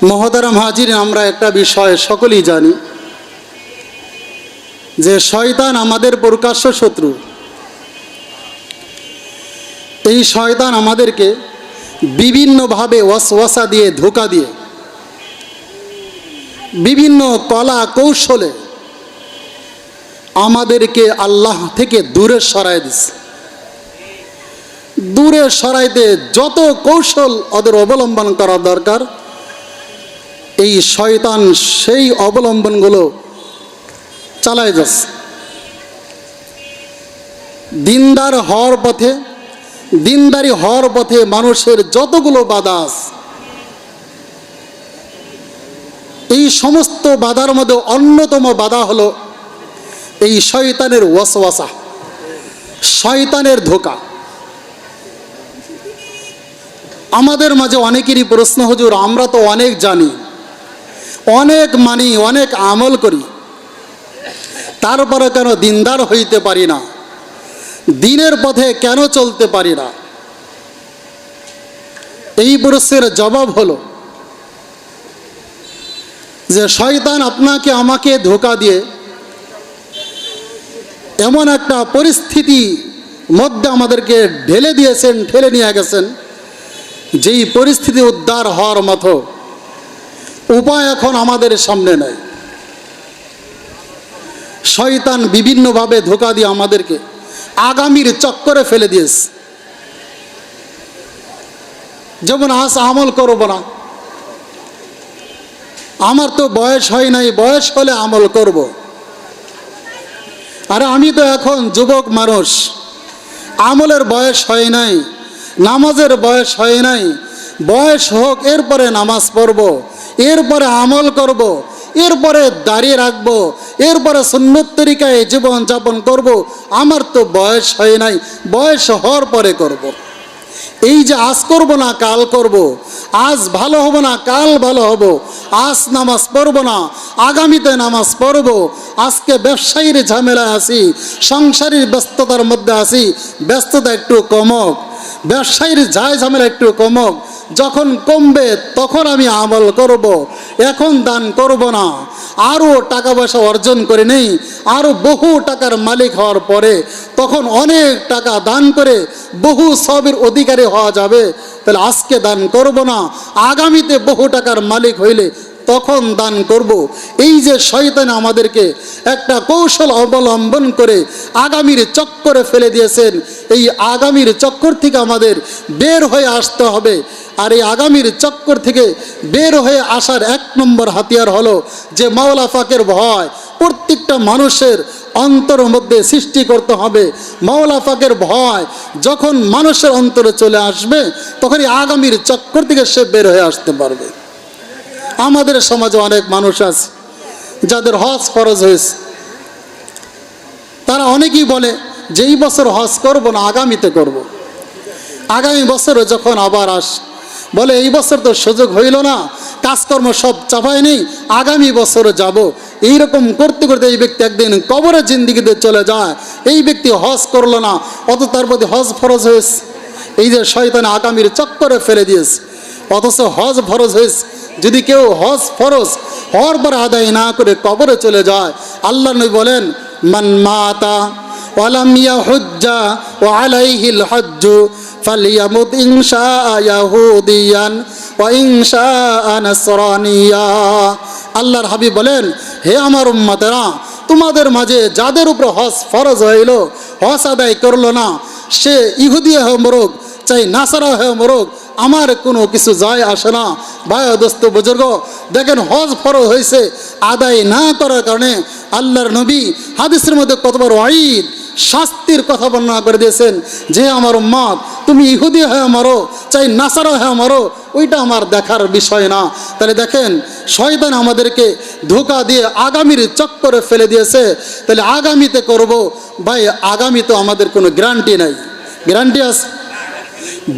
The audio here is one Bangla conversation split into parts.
মহতারাম হাজিরিন, আমরা একটা বিষয় সকলেই জানি যে শয়তান আমাদের প্রকাশ্য শত্রু। এই শয়তান আমাদেরকে বিভিন্নভাবে ওয়াসওয়াসা দিয়ে, ধোঁকা দিয়ে, বিভিন্ন কলা কৌশলে আমাদেরকে আল্লাহ থেকে দূরে সরাই দিচ্ছে। দূরে সরাইতে যত কৌশল ওদের অবলম্বন করা দরকার, এই শয়তান সেই অবলম্বনগুলো চালায় যাচ্ছে। দিনদার হওয়ার পথে, দিনদারি হওয়ার পথে মানুষের যতগুলো বাধা আছে, এই সমস্ত বাধার মধ্যে অন্যতম বাধা হলো এই শয়তানের ওয়াসওয়াসা, শয়তানের ধোঁকা। আমাদের মাঝে অনেকেরই প্রশ্ন, হুজুর আমরা তো অনেক জানি, অনেক মানি, অনেক আমল করি, তারপরে কেন দিনদার হইতে পারি না, দিনের পথে কেন চলতে পারি না? এই প্রশ্নের জবাব হলো যে শয়তান আপনাকে আমাকে ধোঁকা দিয়ে এমন একটা পরিস্থিতি মধ্যে আমাদেরকে ঢেলে দিয়েছেন, ঠেলে নিয়ে গেছেন, যেই পরিস্থিতি উদ্ধার হওয়ার মতো উপায় এখন আমাদের সামনে নেই। শয়তান বিভিন্নভাবে ধোঁকা দিয়ে আমাদেরকে আগামীর চক্করে ফেলে দিয়েছে। যেমন আজ আমল করব না, আমার তো বয়স হয় নাই, বয়স হলে আমল করব। আরে আমি তো এখন যুবক মানুষ, আমলের বয়স হয় নাই, নামাজের বয়স হয় নাই, বয়স হোক, এরপরে নামাজ পড়ব, এরপরে আমল করব, এরপরে দাঁড়িয়ে রাখবো, এরপরে সুন্নত তরিকায় জীবন যাপন করব। আমার তো বয়স হয় নাই, বয়স হওয়ার পরে করব। এই যে আজ করব না কাল করব, আজ ভালো হব না কাল ভালো হব, আজ নামাজ পড়ব না আগামীতে নামাজ পড়ব, আজকে ব্যবসায়ীর ঝামেলায় আছি, সংসারের ব্যস্ততার মধ্যে আছি, ব্যস্ততা একটু কমক, ব্যবসায়ীর ঝামেলা একটু কমক, যখন কমবে তখন আমি আমল করব, এখন দান করব না। আরও টাকা পয়সা অর্জন করে নেই, আরও বহু টাকার মালিক হওয়ার পরে তখন অনেক টাকা দান করে বহু সবের অধিকারী হওয়া যাবে, তাহলে আজকে দান করব না, আগামীতে বহু টাকার মালিক হইলে তখন দান করব। এই যে শয়তান আমাদেরকে একটা কৌশল অবলম্বন করে আগামীর চক্করে ফেলে দিয়েছেন, এই আগামীর চক্কর থেকে আমাদের বের হয়ে আসতে হবে। আর এই আগামীর চক্কর থেকে বের হয়ে আসার এক নম্বর হাতিয়ার হলো যে মাওলা পাকের ভয় প্রত্যেকটা মানুষের অন্তরের মধ্যে সৃষ্টি করতে হবে। মাওলা পাকের ভয় যখন মানুষের অন্তরে চলে আসবে, তখনই আগামীর চক্কর থেকে সে বের হয়ে আসতে পারবে। আমাদের সমাজে অনেক মানুষ আছে যাদের হজ ফরজ হয়েছে, তারা অনেকেই বলে যে এই বছর হজ করব না, আগামীতে করব। আগামী বছরে যখন আবার বলে এই বছর তো সুযোগ হইল না, কাজকর্ম সব চাপায় নেই, আগামী বছরে যাব। এইরকম করতে করতে এই ব্যক্তি একদিন কবরের জিন্দিগিতে চলে যায়। এই ব্যক্তি হজ করলো না, অত তার প্রতি হজ ফরজ হয়েছে। এই যে শয়তান আগামীর চক্করে ফেলে দিয়েছে, অথচ হজ ফরজ হয়েছে। যদি কেউ হজ ফরজ হওয়ার পর আদায় না করে কবরে চলে যায়, আল্লাহ নবী বলেন মান মাতা ওয়ালাম ইয়াহুজ্জা ওয়া আলাইহিল হজ্জু ফালিয়ামুত ইনশাআ ইয়াহুদিয়ান ওয়া ইনশাআ নাসরানিয়া। আল্লাহর হাবিব বলেন, হে আমার উম্মতেরা, তোমাদের মাঝে যাদের উপর হজ ফরজ হইল, হজ আদায় করলো না, সে ইহুদি হয়ে মরুক, চাই নাসারা হয়ে মরুক, আমার কোনো কিছু যায় আসে না। ভাই দোস্ত বুজুর্গ, দেখেন হজ ফরজ হয়েছে, আদায় না করার কারণে আল্লাহর নবী হাদিসের মধ্যে কত বড় ওয়াইদ, শাস্তির কথা বর্ণনা করে দিয়েছেন যে আমার উম্মত, তুমি ইহুদি হয়ে মরো, চাই নাসারা হয়ে মরো, ওইটা আমার দেখার বিষয় না। তাহলে দেখেন শয়তান আমাদেরকে ধোঁকা দিয়ে আগামীর চক্করে ফেলে দিয়েছে। তাহলে আগামীতে করব, ভাই আগামী তো আমাদের কোনো গ্যারান্টি নাই। গ্যারান্টি আছে?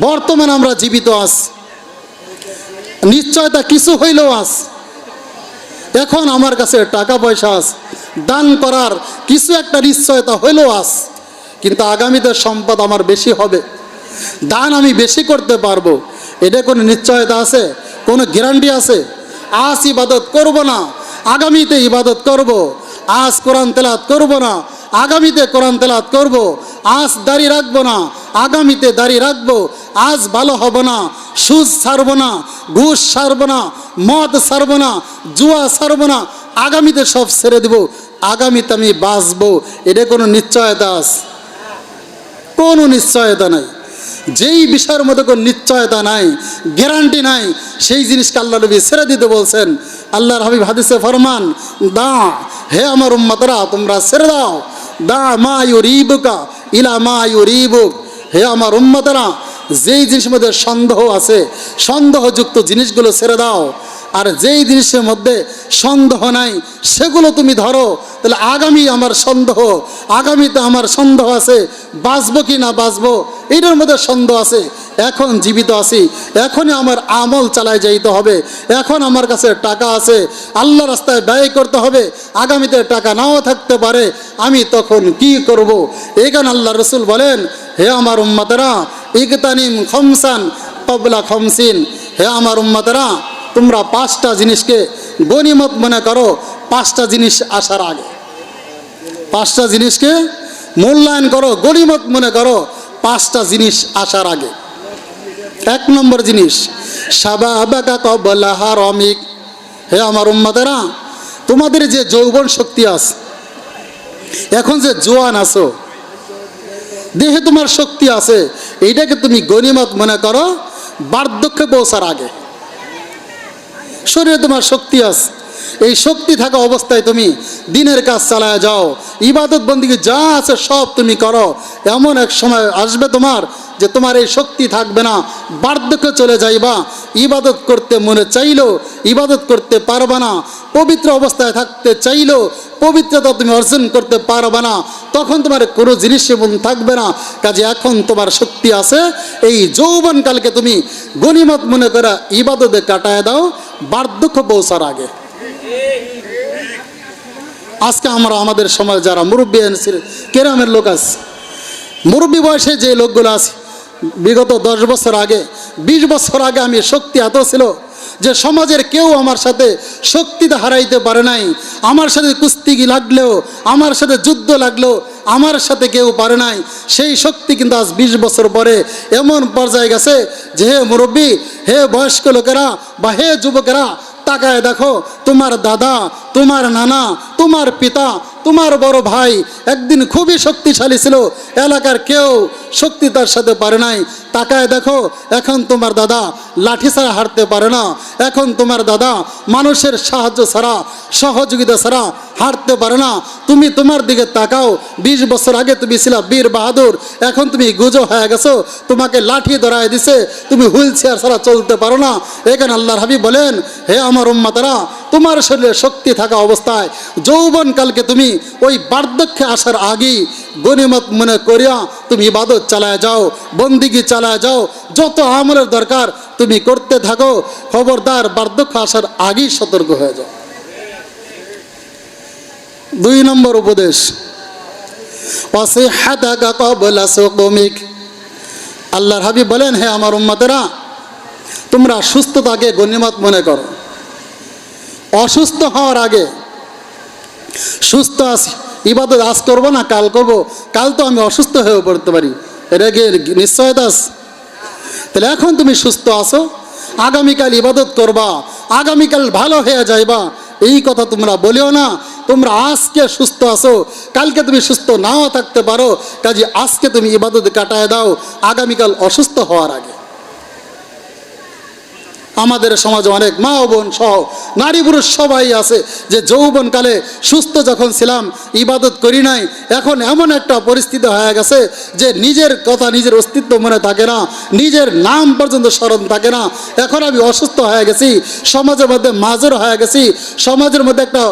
বর্তমানে আমরা জীবিত আছি, নিশ্চয়তা কিছু হইলেও আছে। এখন আমার কাছে টাকা পয়সা আছে, দান করার কিছু একটা নিশ্চয়তা হইলেও আছে, কিন্তু আগামীতে সম্পদ আমার বেশি হবে, দান আমি বেশি করতে পারবো, এটা কোনো নিশ্চয়তা আছে? কোনো গ্যারান্টি আছে? আজ ইবাদত করব না, আগামীতে ইবাদত করব। আজ কোরআন তেলাওয়াত করব না, আগামীতে কোরআন তেলাওয়াত করব। আজ দাড়ি রাখবো না, আগামীতে দাড়ি রাখবো। আজ ভালো হব না, সুদ ছাড়ব না, ঘুষ ছাড়ব না, মদ ছাড়ব না, জুয়া ছাড়ব না, আগামীতে সব ছেড়ে দেব, আগামীতে আমি বাঁচবো। এটা কোনো নিশ্চয়তা আছে? কোনো নিশ্চয়তা নাই। যেই বিষয়ের মধ্যে কোনো নিশ্চয়তা নাই, গ্যারান্টি নাই, সেই জিনিসকে আল্লাহ নবী ছেড়ে দিতে বলছেন। আল্লাহর হাবিব হাদিসে ফরমান, দা হে আমার উম্মতরা তোমরা ছেড়ে দাও, দা মা ইউরিবুকা ইলা মা ইউরিবুক। হে আমার উম্মতরা যেই জিনিসের মধ্যে সন্দেহ আছে, সন্দেহযুক্ত জিনিসগুলো ছেড়ে দাও। আর যেই জিনিসের মধ্যে সন্দেহ নাই সেগুলো তুমি ধরো। তাহলে আগামী আমার সন্দেহ, আগামীতে আমার সন্দেহ আছে, বাঁচবো কি না বাঁচবো এটার মধ্যে সন্দেহ আছে। এখন জীবিত আছি, এখনই আমার আমল চালায় যাইতে হবে। এখন আমার কাছে টাকা আছে, আল্লাহ রাস্তায় ব্যয় করতে হবে। আগামীতে টাকা নাও থাকতে পারে, আমি তখন কি করব? এখানে আল্লাহ রসুল বলেন, হে আমার উম্মতেরা ইগতানিম খমসান কবলা খমসিন। হে আমার উম্মতেরা তোমরা 5টা জিনিসকে গনিমত মনে করো 5টা জিনিস আসার আগে। 5টা জিনিসকে মূল্যায়ন করো, গনিমত মনে করো 5টা জিনিস আসার আগে। 1 নম্বর জিনিস, শাবাবাকা কবলা হারামিক। হে আমার উম্মতেরা তোমাদের যে যৌবন শক্তি আছে, এখন যে জোয়ান আছো, দেহে তোমার শক্তি আছে, এইটাকে তুমি গনিমত মনে করো বার্ধক্যে পৌঁছার আগে। শরীরে তোমার শক্তি আছে, এই শক্তি থাকা অবস্থায় তুমি দিনের কাজ চালায় যাও, ইবাদত বন্দিকে যা আছে সব তুমি করো। এমন এক সময় আসবে তোমার যে তোমার এই শক্তি থাকবে না, বার্ধক্যে চলে যাইবা। ইবাদত করতে মনে চাইলেও ইবাদত করতে পারবা না, পবিত্র অবস্থায় থাকতে চাইলেও পবিত্রতা তুমি অর্জন করতে পারবে না। তখন তোমার কোনো জিনিসে মন থাকবে না। কাজে এখন তোমার শক্তি আছে, এই যৌবনকালকে তুমি গনিমত মনে করে ইবাদতে কাটায় দাও বার্ধক্য পৌঁছার আগে। আজকে আমরা আমাদের সমাজ যারা মুরব্বী কেরামের লোক আছে, মুরব্বী বয়সে যে লোকগুলো আছে, বিগত 10 বছর আগে 20 বছর আগে আমি শক্তি এত ছিল যে সমাজের কেউ আমার সাথে শক্তিতে হারাইতে পারে নাই। আমার সাথে কুস্তিগি লাগলেও, আমার সাথে যুদ্ধ লাগলেও আমার সাথে কেউ পারে নাই। সেই শক্তি কিন্তু আজ 20 বছর পরে এমন পর্যায়ে গেছে যে হে মুরব্বী, হে বয়স্ক লোকেরা বা হে যুবকেরা, তাকায় দেখো তোমার দাদা, তোমার নানা, তোমার পিতা, তোমার বড় ভাই একদিন খুবই শক্তিশালী ছিল, এলাকার কেউ শক্তি তার সাথে পারে নাই। তাকায় দেখো এখন তোমার দাদা লাঠি ছাড়া হাঁটতে পারে না, এখন তোমার দাদা মানুষের সাহায্য ছাড়া, সহযোগিতা ছাড়া হাঁটতে পারে না। তুমি তোমার দিকে তাকাও, 20 বছর আগে তুমি ছিলা বীর বাহাদুর, এখন তুমি গুজো হয়ে গেছো, তোমাকে লাঠি ধরায় দিছে, তুমি হুইল চেয়ার ছাড়া চলতে পারো না। এখানে আল্লাহর হাবিব বলেন, হে আমার উম্মতেরা তোমার শরীরে শক্তি থাকা অবস্থায় যৌবনকালকে তুমি ওই বার্ধক্যে আসার আগেই গনিমত মনে করিয়া তুমি ইবাদত চালায় যাও, বন্দিগি চালায় যাও, যত আমলের দরকার তুমি করতে থাকো। খবরদার বার্ধক্য আসার আগেই সতর্ক হয়ে যাও। 2 নম্বর উপদেশ, ওয়াসিহাতাকা ক্বাবলা সুকুমিক। আল্লাহর হাবিব বলেন, হে আমার উম্মতেরা তোমরা সুস্থতাকে গনিমত মনে করো। অসুস্থ হওয়ার আগে, সুস্থ আছি ইবাদত আজ করবো না কাল করব, কাল তো আমি অসুস্থ হয়ে পড়তে পারি, এটা কি নিশ্চয়তা আছে? তাহলে এখন তুমি সুস্থ আছো, আগামীকাল ইবাদত করবা, আগামীকাল ভালো হয়ে যাইবা, এই কথা তোমরা বলিও না। তোমরা আজকে সুস্থ আছো, কালকে তুমি সুস্থ নাও থাকতে পারো, কাজে আজকে তুমি ইবাদত কাটায় দাও আগামীকাল অসুস্থ হওয়ার আগে। আমাদের সমাজে অনেক মা ও বোন সহ নারী পুরুষ সবাই আছে যে যৌবনকালে সুস্থ যখন ছিলাম ইবাদত করি নাই, এখন এমন একটা পরিস্থিতি হয়ে গেছে যে নিজের কথা, নিজের অস্তিত্ব মনে থাকে না, নিজের নাম পর্যন্ত স্মরণ থাকে না। এখন আমি অসুস্থ হয়ে গেছি, সমাজের মধ্যে মাজর হয়ে গেছি, সমাজের মধ্যে একটা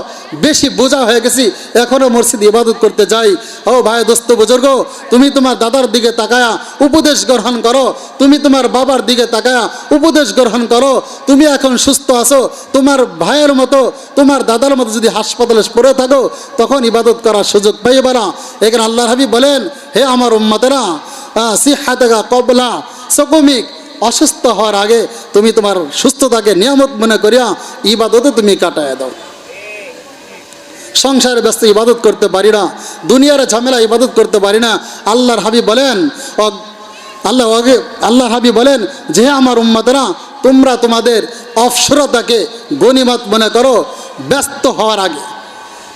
বেশি বোঝা হয়ে গেছি, এখনও মসজিদে ইবাদত করতে যাই। ও ভাই দোস্ত বুজুর্গ, তুমি তোমার দাদার দিকে তাকায়া উপদেশ গ্রহণ করো, তুমি তোমার বাবার দিকে তাকায়া উপদেশ গ্রহণ করো। তুমি এখন সুস্থ আছো, তোমার ভাইয়ের মতো, তোমার দাদার মতো যদি হাসপাতালে পড়ে থাকো তখন ইবাদত করার সুযোগ পাইবে না। এখানে আল্লাহর হাবিব বলেন, হে আমার উম্মতেরা সিহাতাকা ক্বাবলা সুকুমিক, অসুস্থ হওয়ার আগে তুমি তোমার সুস্থতাকে নিয়ামত মনে করিয়া ইবাদতে তুমি কাটায় দাও। সংসারে ব্যস্ত ইবাদত করতে পারি না, দুনিয়ার ঝামেলা ইবাদত করতে পারি না। আল্লাহর হাবিব বলেন আল্লাহ হাবিব বলেন যে আমার উম্মতেরা, তোমরা তোমাদের অবসরতাকে গনিমত মনে করো ব্যস্ত হওয়ার আগে।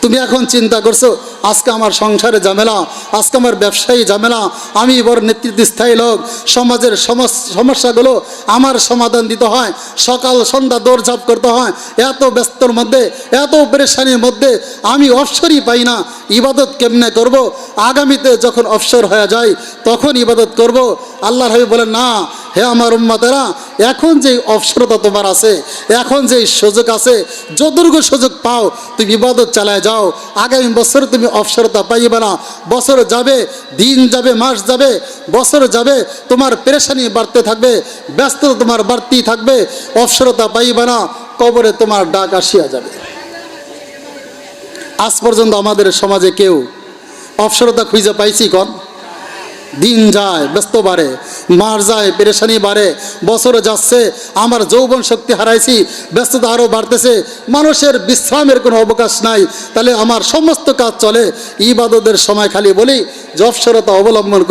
তুমি এখন চিন্তা করছো আজকে আমার সংসারে ঝামেলা, আজকে আমার ব্যবসায়ী ঝামেলা, আমি বড় নেতৃত্বস্থায়ী লোক, সমাজের সমস্যাগুলো আমার সমাধান দিতে হয়, সকাল সন্ধ্যা দৌড়ঝাঁপ করতে হয়, এত ব্যস্তর মধ্যে এত পেরেশানির মধ্যে আমি অবসরই পাই না, ইবাদত কেমনে করব? আগামীতে যখন অবসর হয়ে যায় তখন ইবাদত করব। আল্লাহর হাবিব বলেন না হে আমার উম্মতেরা, এখন যে অবসরতা তোমার আছে, এখন যে সুযোগ আছে, যতটুকু সুযোগ পাও তুমি ইবাদত চালায় যাও। আগামী বছর তুমি অবসরতা পাইবে না। বছর যাবে, দিন যাবে, মাস যাবে, বছর যাবে, তোমার পেরেশানি বাড়তে থাকবে, ব্যস্ততা তোমার বাড়তেই থাকবে, অবসরতা পাইবে না, কবরে তোমার ডাক আসিয়া যাবে। আজ পর্যন্ত আমাদের সমাজে কেউ অবসরতা খুঁজে পাইছি কন? দিন যায়, ব্যস্ত বাড়ে, মার যায়, পেরেশানি বাড়ে, বছর যাচ্ছে, আমার যৌবন শক্তি হারাইছি, ব্যস্ততা আরও বাড়তেছে, মানুষের বিশ্রামের কোনো অবকাশ নাই। তাহলে আমার সমস্ত কাজ চলে ইবাদতের সময় খালি বলি যে অবসরতা অবলম্বন